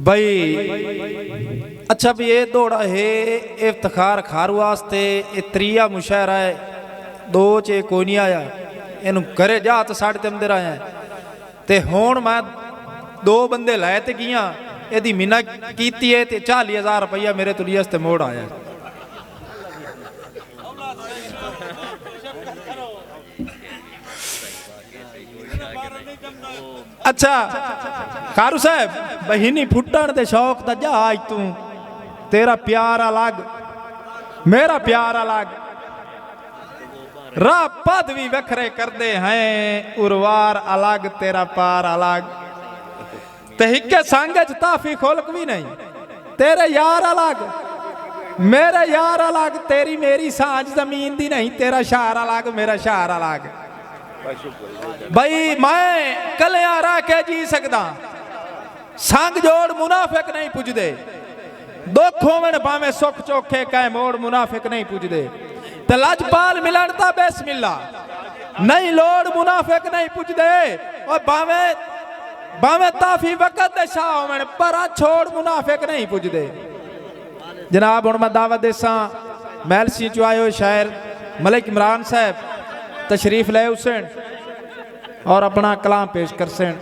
बई अच्छा भी ये दौड़ा है इफ्तिखार खारू वास्ते ये त्रिया मुशायरा है दो चे कोई नहीं आया इनू करे जा तो साढ़े ते अंदर आया ते हुण मैं दो बंदे लाए ते गियां यदि मीना कीती है ते 40,000 रुपया मेरे तुलिया ते मोड़ आया। अच्छा खारू साहब बहिनी फुटन दे शौक दा जा आज तू तेरा प्यार अलग मेरा प्यार अलग राह पद भी वखरे करते हैं उर्वार अलग तेरा पार अलग ते हिक्के संग च ताफी खोलक भी नहीं तेरे यार अलग मेरे यार अलग तेरी मेरी सांझ जमीन दी नहीं तेरा शार अलग मेरा शार अलग। भाई मैं कलिया रह के जी सकदा संग जोड़ मुनाफिक नहीं पुजदे दुख होवन भावे सुख चोखे कै मोड़ मुनाफिक नहीं पुजदे ते लजपाल मिलन दा बिस्मिल्ला नहीं लोड़ मुनाफिक नहीं पुजदे और भावे भावे ताफी वक्त दे शाह होवन पर छोड़ मुनाफिक नहीं पुजदे। जनाब हुण मैं दावत देसा महलसी चो आयो शायर मलिक इमरान साहब तशरीफ ले हुसैन और अपना कलाम पेश कर सेन।